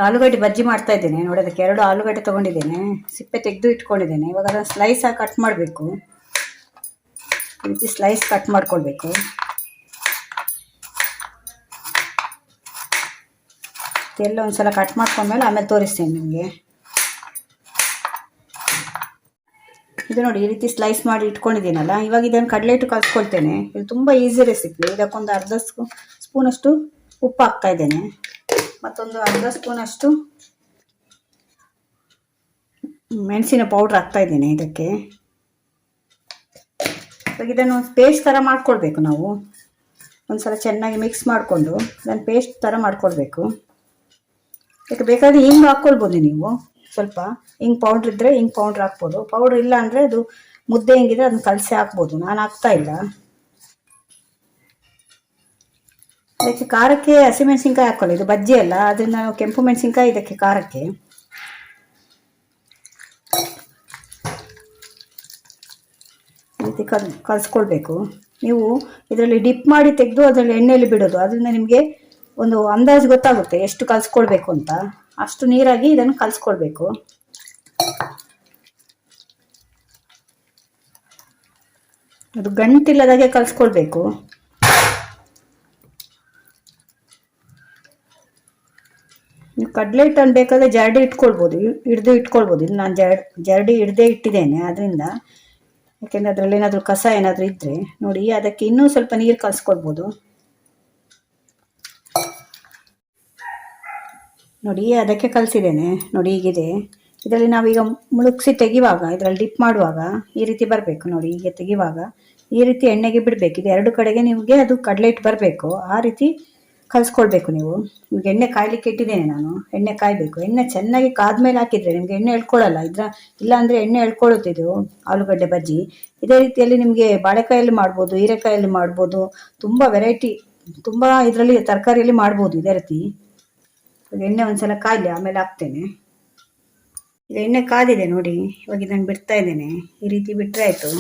ಆಲೂಗಡ್ಡೆ ಬಜ್ಜಿ ಮಾಡ್ತಾ ಇದ್ದೇನೆ ನೋಡಿ. ಅದಕ್ಕೆ 2 ಆಲೂಗಡ್ಡೆ ತೊಗೊಂಡಿದ್ದೇನೆ, ಸಿಪ್ಪೆ ತೆಗೆದು ಇಟ್ಕೊಂಡಿದ್ದೇನೆ. ಇವಾಗ ಅದನ್ನು ಸ್ಲೈಸ್ ಆಗಿ ಕಟ್ ಮಾಡಬೇಕು. ಈ ರೀತಿ ಸ್ಲೈಸ್ ಕಟ್ ಮಾಡ್ಕೊಳ್ಬೇಕು. ಎಲ್ಲ ಒಂದ್ಸಲ ಕಟ್ ಮಾಡ್ಕೊಂಡ್ಮೇಲೆ ಆಮೇಲೆ ತೋರಿಸ್ತೇನೆ ನಿಮಗೆ. ಇದು ನೋಡಿ, ಈ ರೀತಿ ಸ್ಲೈಸ್ ಮಾಡಿ ಇಟ್ಕೊಂಡಿದ್ದೀನಲ್ಲ. ಇವಾಗ ಇದನ್ನು ಕಡಲೆ ಹಿಟ್ಟು ಕಲಿಸ್ಕೊಳ್ತೇನೆ. ಇದು ತುಂಬ ಈಸಿ ರೆಸಿಪಿ. ಇದಕ್ಕೊಂದು ಅರ್ಧ ಸ್ಪೂನಷ್ಟು ಉಪ್ಪು ಹಾಕ್ತಾ ಇದ್ದೇನೆ, ಮತ್ತೊಂದು ಅರ್ಧ ಸ್ಪೂನಷ್ಟು ಮೆಣಸಿನ ಪೌಡ್ರ್ ಹಾಕ್ತಾ ಇದ್ದೇನೆ ಇದಕ್ಕೆ. ಇವಾಗ ಇದನ್ನು ಪೇಸ್ಟ್ ಥರ ಮಾಡ್ಕೊಳ್ಬೇಕು ನಾವು. ಒಂದ್ಸಲ ಚೆನ್ನಾಗಿ ಮಿಕ್ಸ್ ಮಾಡಿಕೊಂಡು ಇದನ್ನು ಪೇಸ್ಟ್ ಥರ ಮಾಡ್ಕೊಳ್ಬೇಕು. ಇದಕ್ಕೆ ಬೇಕಾದರೆ ಹಿಂಗೆ ಹಾಕ್ಕೊಳ್ಬೋದು ನೀವು. ಸ್ವಲ್ಪ ಹಿಂಗೆ ಪೌಡ್ರ್ ಇದ್ದರೆ ಹಿಂಗೆ ಪೌಡ್ರ್ ಹಾಕ್ಬೋದು. ಪೌಡ್ರ್ ಇಲ್ಲ ಅಂದರೆ ಅದು ಮುದ್ದೆ ಹಿಂಗಿದ್ರೆ ಅದನ್ನ ಕಲಸಿ ಹಾಕ್ಬೋದು. ನಾನು ಹಾಕ್ತಾ ಇಲ್ಲ. ಇದಕ್ಕೆ ಖಾರಕ್ಕೆ ಹಸಿಮೆಣಸಿನ್ಕಾಯಿ ಹಾಕ್ಕೊಳ್ಳಿ. ಇದು ಬಜ್ಜಿ ಅಲ್ಲ, ಅದರಿಂದ ನಾವು ಕೆಂಪು ಮೆಣಸಿನ್ಕಾಯಿ ಇದಕ್ಕೆ ಖಾರಕ್ಕೆ. ಈ ರೀತಿ ಕಲಿಸ್ಕೊಳ್ಬೇಕು. ನೀವು ಇದರಲ್ಲಿ ಡಿಪ್ ಮಾಡಿ ತೆಗೆದು ಅದರಲ್ಲಿ ಎಣ್ಣೆಯಲ್ಲಿ ಬಿಡೋದು. ಅದರಿಂದ ನಿಮಗೆ ಒಂದು ಅಂದಾಜು ಗೊತ್ತಾಗುತ್ತೆ ಎಷ್ಟು ಕಲಿಸ್ಕೊಳ್ಬೇಕು ಅಂತ. ಅಷ್ಟು ನೀರಾಗಿ ಇದನ್ನು ಕಲಿಸ್ಕೊಳ್ಬೇಕು. ಅದು ಗಂಟಿಲ್ಲದಾಗೆ ಕಲಿಸ್ಕೊಳ್ಬೇಕು. ನೀವು ಕಡಲೆ ಹಿಟ್ಟನ್ನು ಬೇಕಾದರೆ ಜರಡಿ ಇಟ್ಕೊಳ್ಬೋದು, ಹಿಡ್ದು ಇಟ್ಕೊಳ್ಬೋದು. ಇದು ನಾನು ಜರಡಿ ಹಿಡ್ದೇ ಇಟ್ಟಿದ್ದೇನೆ ಅದರಿಂದ. ಯಾಕೆಂದರೆ ಅದರಲ್ಲಿ ಏನಾದರೂ ಕಸ ಏನಾದರೂ ಇದ್ದರೆ ನೋಡಿ. ಅದಕ್ಕೆ ಇನ್ನೂ ಸ್ವಲ್ಪ ನೀರು ಕಲಿಸ್ಕೊಳ್ಬೋದು ನೋಡಿ. ಅದಕ್ಕೆ ಕಲಿಸಿದ್ದೇನೆ ನೋಡಿ. ಹೀಗಿದೆ. ಇದರಲ್ಲಿ ನಾವೀಗ ಮುಳುಗಿಸಿ ತೆಗಿವಾಗ, ಇದರಲ್ಲಿ ಡಿಪ್ ಮಾಡುವಾಗ ಈ ರೀತಿ ಬರಬೇಕು ನೋಡಿ. ಹೀಗೆ ತೆಗಿವಾಗ ಈ ರೀತಿ ಎಣ್ಣೆಗೆ ಬಿಡಬೇಕು. ಇದು 2 ಕಡೆಗೆ ನಿಮಗೆ ಅದು ಕಡಲೆ ಹಿಟ್ಟು ಬರಬೇಕು. ಆ ರೀತಿ ಕಲಿಸ್ಕೊಳ್ಬೇಕು ನೀವು. ಈಗ ಎಣ್ಣೆ ಕಾಯ್ಲಿಕ್ಕೆ ಇಟ್ಟಿದ್ದೇನೆ ನಾನು. ಎಣ್ಣೆ ಕಾಯಬೇಕು. ಎಣ್ಣೆ ಚೆನ್ನಾಗಿ ಕಾದ್ಮೇಲೆ ಹಾಕಿದರೆ ನಿಮಗೆ ಎಣ್ಣೆ ಎಳ್ಕೊಳ್ಳಲ್ಲ. ಇಲ್ಲ ಅಂದರೆ ಎಣ್ಣೆ ಎಳ್ಕೊಳ್ಳುತ್ತಿದ್ದು ಆಲೂಗಡ್ಡೆ ಬಜ್ಜಿ. ಇದೇ ರೀತಿಯಲ್ಲಿ ನಿಮಗೆ ಬಾಳೆಕಾಯಲ್ಲಿ ಮಾಡ್ಬೋದು, ಹೀರೆಕಾಯಲ್ಲಿ ಮಾಡ್ಬೋದು. ತುಂಬ ವೆರೈಟಿ, ತುಂಬ ಇದರಲ್ಲಿ ತರಕಾರಿಯಲ್ಲಿ ಮಾಡ್ಬೋದು ಇದೇ ರೀತಿ. ಎಣ್ಣೆ ಒಂದ್ಸಲ ಕಾಯಲಿ, ಆಮೇಲೆ ಹಾಕ್ತೇನೆ. ಈಗ ಎಣ್ಣೆ ಕಾದಿದೆ ನೋಡಿ. ಇವಾಗ ಇದನ್ನು ಬಿಡ್ತಾ ಇದ್ದೇನೆ. ಈ ರೀತಿ ಬಿಟ್ಟರೆ ಆಯಿತು.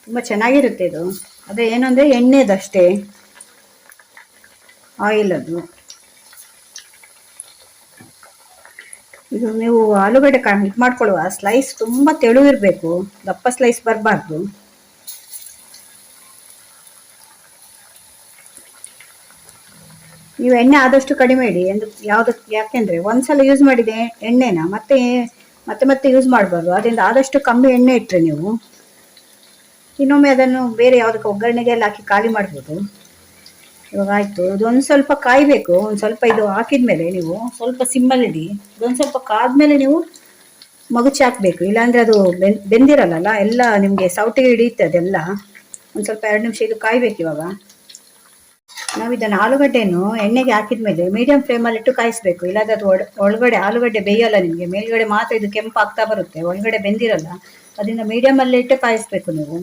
ತುಂಬ ಚೆನ್ನಾಗಿರುತ್ತೆ ಇದು. ಅದೇ ಏನಂದರೆ ಎಣ್ಣೆದಷ್ಟೇ, ಆಯಿಲ್ ಅದು. ಇದು ನೀವು ಆಲೂಗಡ್ಡೆ ಇದು ಮಾಡ್ಕೊಳ್ಳುವ ಸ್ಲೈಸ್ ತುಂಬ ತೆಳುವಿರಬೇಕು, ದಪ್ಪ ಸ್ಲೈಸ್ ಬರಬಾರ್ದು. ನೀವು ಎಣ್ಣೆ ಆದಷ್ಟು ಕಡಿಮೆ ಇಡಿ. ಯಾಕೆಂದರೆ ಒಂದ್ಸಲ ಯೂಸ್ ಮಾಡಿದೆ ಎಣ್ಣೆನ ಮತ್ತೆ ಮತ್ತೆ ಯೂಸ್ ಮಾಡಬಾರ್ದು. ಅದರಿಂದ ಆದಷ್ಟು ಕಮ್ಮಿ ಎಣ್ಣೆ ಇಟ್ಟರೆ ನೀವು ಇನ್ನೊಮ್ಮೆ ಅದನ್ನು ಬೇರೆ ಯಾವುದಕ್ಕೆ ಒಗ್ಗರಣೆಗೆಲ್ಲ ಹಾಕಿ ಖಾಲಿ ಮಾಡ್ಬೋದು. ಇವಾಗ ಆಯಿತು. ಇದೊಂದು ಸ್ವಲ್ಪ ಕಾಯಬೇಕು. ಒಂದು ಸ್ವಲ್ಪ ಇದು ಹಾಕಿದ್ಮೇಲೆ ನೀವು ಸ್ವಲ್ಪ ಸಿಮ್ಮಲ್ಲಿಡಿ. ಇದೊಂದು ಸ್ವಲ್ಪ ಕಾದ್ಮೇಲೆ ನೀವು ಮಗುಚಿ ಹಾಕಬೇಕು. ಇಲ್ಲಾಂದರೆ ಅದು ಬೆಂದಿರಲ್ಲ ಎಲ್ಲ ನಿಮಗೆ ಸೌಟಿಗೆ ಹಿಡಿಯುತ್ತೆ ಅದೆಲ್ಲ. ಒಂದು ಸ್ವಲ್ಪ 2 ನಿಮಿಷ ಇದು ಕಾಯಬೇಕು. ಇವಾಗ ನಾವು ಇದನ್ನು ಆಲೂಗಡ್ಡೆಯನ್ನು ಎಣ್ಣೆಗೆ ಹಾಕಿದ್ಮೇಲೆ ಮೀಡಿಯಂ ಫ್ಲೇಮಲ್ಲಿ ಇಟ್ಟು ಕಾಯಿಸಬೇಕು. ಇಲ್ಲಾಂದರೆ ಅದು ಒಳಗಡೆ ಆಲೂಗಡ್ಡೆ ಬೇಯಲ್ಲ ನಿಮಗೆ. ಮೇಲ್ಗಡೆ ಮಾತ್ರ ಇದು ಕೆಂಪು ಆಗ್ತಾ ಬರುತ್ತೆ, ಒಳಗಡೆ ಬೆಂದಿರಲ್ಲ. ಅದರಿಂದ ಮೀಡಿಯಮಲ್ಲಿ ಇಟ್ಟು ಕಾಯಿಸ್ಬೇಕು ನೀವು.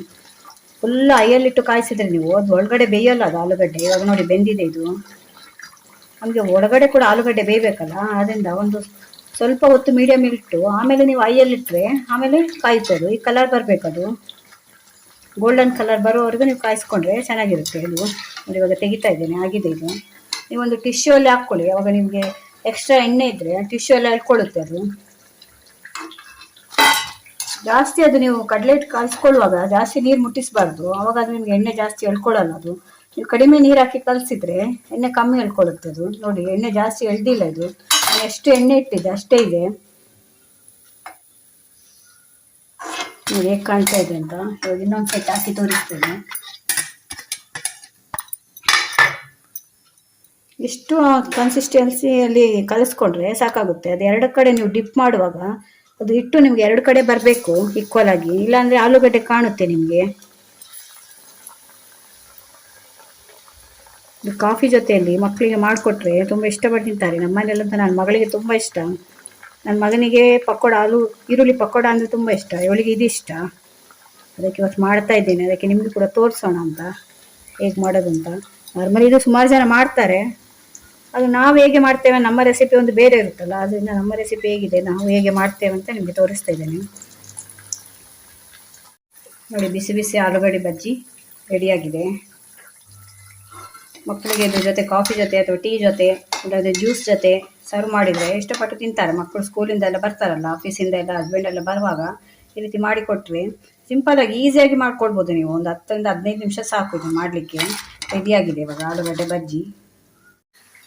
ಫುಲ್ ಐಯಲ್ಲಿಟ್ಟು ಕಾಯಿಸಿದ್ರೆ ನೀವು ಅದು ಒಳಗಡೆ ಬೇಯಲ್ಲ ಅದು ಆಲೂಗಡ್ಡೆ. ಇವಾಗ ನೋಡಿ ಬೆಂದಿದೆ ಇದು. ನಮಗೆ ಒಳಗಡೆ ಕೂಡ ಆಲೂಗಡ್ಡೆ ಬೇಯಬೇಕಲ್ಲ, ಅದರಿಂದ ಒಂದು ಸ್ವಲ್ಪ ಹೊತ್ತು ಮೀಡಿಯಮ್ ಇಟ್ಟು ಆಮೇಲೆ ನೀವು ಐಯಲ್ಲಿಟ್ಟರೆ ಆಮೇಲೆ ಕಾಯಿಸೋದು. ಈ ಕಲರ್ ಬರಬೇಕದು, ಗೋಲ್ಡನ್ ಕಲರ್ ಬರೋವರೆಗೂ ನೀವು ಕಾಯಿಸ್ಕೊಂಡ್ರೆ ಚೆನ್ನಾಗಿರುತ್ತೆ ಇದು. ನೋಡಿ ಇವಾಗ ತೆಗಿತಾ ಇದ್ದೇನೆ, ಆಗಿದೆ ಇದು. ನೀವೊಂದು ಟಿಶ್ಯೂ ಅಲ್ಲಿ ಹಾಕ್ಕೊಳ್ಳಿ. ಅವಾಗ ನಿಮಗೆ ಎಕ್ಸ್ಟ್ರಾ ಎಣ್ಣೆ ಇದ್ದರೆ ಟಿಶ್ಯೂ ಎಲ್ಲ ಎಳ್ಕೊಳ್ಳುತ್ತೆ ಅದು. ಜಾಸ್ತಿ ಅದು ನೀವು ಕಡಲೆ ಹಿಟ್ಟು ಕಲಿಸ್ಕೊಳ್ಳುವಾಗ ಜಾಸ್ತಿ ನೀರು ಮುಟ್ಟಿಸಬಾರ್ದು. ಅವಾಗ ಅದು ನಿಮ್ಗೆ ಎಣ್ಣೆ ಜಾಸ್ತಿ ಎಳ್ಕೊಳ್ಳಲ್ಲ ಅದು. ನೀವು ಕಡಿಮೆ ನೀರು ಹಾಕಿ ಕಲಿಸಿದ್ರೆ ಎಣ್ಣೆ ಕಮ್ಮಿ ಎಳ್ಕೊಳ್ಳುತ್ತೆ ಅದು. ನೋಡಿ ಎಣ್ಣೆ ಜಾಸ್ತಿ ಎಳ್ದಿಲ್ಲ ಇದು. ನಾನು ಎಷ್ಟು ಎಣ್ಣೆ ಇಟ್ಟಿದ್ದೆ ಅಷ್ಟೇ ಇದೆ. ನೋಡಿ ಹೇಗೆ ಕಾಣ್ತಾ ಇದೆ ಅಂತ. ಇವಾಗ ಇನ್ನೊಂದು ಸೆಟ್ ಹಾಕಿ ತೋರಿಸ್ತೇನೆ. ಇಷ್ಟು ಕನ್ಸಿಸ್ಟೆನ್ಸಿಯಲ್ಲಿ ಕಲಿಸ್ಕೊಂಡ್ರೆ ಸಾಕಾಗುತ್ತೆ. ಅದು 2 ಕಡೆ ನೀವು ಡಿಪ್ ಮಾಡುವಾಗ ಅದು ಹಿಟ್ಟು ನಿಮ್ಗೆ 2 ಕಡೆ ಬರಬೇಕು ಈಕ್ವಲ್ ಆಗಿ. ಇಲ್ಲಾಂದರೆ ಆಲೂಗಡ್ಡೆ ಕಾಣುತ್ತೆ ನಿಮಗೆ. ಇದು ಕಾಫಿ ಜೊತೆಯಲ್ಲಿ ಮಕ್ಕಳಿಗೆ ಮಾಡಿಕೊಟ್ರೆ ತುಂಬ ಇಷ್ಟಪಟ್ಟು ತಿಂತಾರೆ. ನಮ್ಮ ಮನೆಯಲ್ಲಂತ ನನ್ನ ಮಗಳಿಗೆ ತುಂಬ ಇಷ್ಟ. ನನ್ನ ಮಗನಿಗೆ ಈರುಳ್ಳಿ ಪಕೋಡ ಅಂದರೆ ತುಂಬ ಇಷ್ಟ. ಇವಳಿಗೆ ಇದು ಇಷ್ಟ. ಅದಕ್ಕೆ ಇವತ್ತು ಮಾಡ್ತಾ ಇದ್ದೇನೆ. ಅದಕ್ಕೆ ನಿಮಗೂ ಕೂಡ ತೋರಿಸೋಣ ಅಂತ ಹೇಗೆ ಮಾಡೋದು ಅಂತ. ನಾರ್ಮಲಿ ಇದು ಸುಮಾರು ಜನ ಮಾಡ್ತಾರೆ. ಅದು ನಾವು ಹೇಗೆ ಮಾಡ್ತೇವೆ, ನಮ್ಮ ರೆಸಿಪಿ ಒಂದು ಬೇರೆ ಇರುತ್ತಲ್ಲ. ಅದರಿಂದ ನಮ್ಮ ರೆಸಿಪಿ ಹೇಗಿದೆ, ನಾವು ಹೇಗೆ ಮಾಡ್ತೇವೆ ಅಂತ ನಿಮಗೆ ತೋರಿಸ್ತಾ ಇದ್ದೇನೆ. ನೋಡಿ ಬಿಸಿ ಬಿಸಿ ಆಲೂಗಡ್ಡೆ ಬಜ್ಜಿ ರೆಡಿಯಾಗಿದೆ. ಮಕ್ಕಳಿಗೆ ಇದ್ರ ಜೊತೆ ಕಾಫಿ ಜೊತೆ ಅಥವಾ ಟೀ ಜೊತೆ ಇಲ್ಲಾಂದರೆ ಜ್ಯೂಸ್ ಜೊತೆ ಸರ್ವ್ ಮಾಡಿದರೆ ಇಷ್ಟಪಟ್ಟು ತಿಂತಾರೆ ಮಕ್ಕಳು. ಸ್ಕೂಲಿಂದ ಎಲ್ಲ ಬರ್ತಾರಲ್ಲ, ಆಫೀಸಿಂದ ಎಲ್ಲ ಹಸ್ಬೆಂಡ್ ಎಲ್ಲ ಬರುವಾಗ ಈ ರೀತಿ ಮಾಡಿಕೊಟ್ರೆ ಸಿಂಪಲಾಗಿ ಈಸಿಯಾಗಿ ಮಾಡ್ಕೊಳ್ಬೋದು ನೀವು. ಒಂದು 10-15 ನಿಮಿಷ ಸಾಕು ಇದು ಮಾಡಲಿಕ್ಕೆ. ರೆಡಿಯಾಗಿದೆ ಇವಾಗ ಆಲೂಗಡ್ಡೆ ಬಜ್ಜಿ.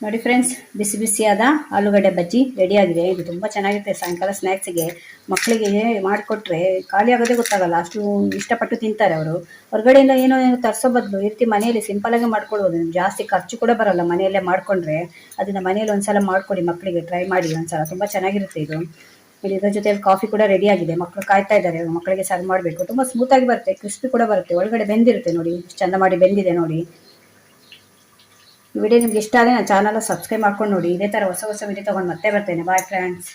ನೋಡಿ ಫ್ರೆಂಡ್ಸ್, ಬಿಸಿ ಬಿಸಿಯಾದ ಆಲೂಗಡ್ಡೆ ಬಜ್ಜಿ ರೆಡಿಯಾಗಿದೆ. ಇದು ತುಂಬ ಚೆನ್ನಾಗಿರುತ್ತೆ ಸಾಯಂಕಾಲ ಸ್ನ್ಯಾಕ್ಸಿಗೆ. ಮಕ್ಕಳಿಗೆ ಮಾಡಿಕೊಟ್ರೆ ಖಾಲಿ ಆಗೋದೇ ಗೊತ್ತಾಗಲ್ಲ, ಅಷ್ಟು ಇಷ್ಟಪಟ್ಟು ತಿಂತಾರೆ ಅವರು. ಹೊರಗಡೆಯಿಂದ ಏನೋ ತರಿಸೋ ಬದಲು ಈ ರೀತಿ ಮನೆಯಲ್ಲಿ ಸಿಂಪಲಾಗಿ ಮಾಡ್ಕೊಳ್ಬೋದು. ಜಾಸ್ತಿ ಖರ್ಚು ಕೂಡ ಬರೋಲ್ಲ ಮನೆಯಲ್ಲೇ ಮಾಡಿಕೊಂಡ್ರೆ. ಅದನ್ನು ಮನೆಯಲ್ಲಿ ಒಂದ್ಸಲ ಮಾಡಿಕೊಡಿ ಮಕ್ಕಳಿಗೆ, ಟ್ರೈ ಮಾಡಿ ಒಂದ್ಸಲ, ತುಂಬ ಚೆನ್ನಾಗಿರುತ್ತೆ ಇದು. ಇಲ್ಲಿ ಇದರ ಜೊತೆ ಕಾಫಿ ಕೂಡ ರೆಡಿಯಾಗಿದೆ. ಮಕ್ಕಳು ಕಾಯ್ತಾ ಇದ್ದಾರೆ, ಮಕ್ಕಳಿಗೆ ಸರ್ವ್ ಮಾಡಬೇಕು. ತುಂಬ ಸ್ಮೂತಾಗಿ ಬರುತ್ತೆ, ಕ್ರಿಸ್ಪಿ ಕೂಡ ಬರುತ್ತೆ, ಒಳಗಡೆ ಬೆಂದಿರುತ್ತೆ. ನೋಡಿ ಚೆಂದ ಮಾಡಿ ಬೆಂದಿದೆ ನೋಡಿ. ಈ ವಿಡಿಯೋ ನಿಮ್ಗೆ ಇಷ್ಟ ಆದರೆ ನನ್ನ ಚಾನಲ್ ಸಬ್ಸ್ಕ್ರೈಬ್ ಮಾಡ್ಕೊಂಡು ನೋಡಿ. ಇದೇ ಥರ ಹೊಸ ಹೊಸ ವಿಡಿಯೋ ತೊಗೊಂಡು ಮತ್ತೆ ಬರ್ತೇನೆ. Bye friends.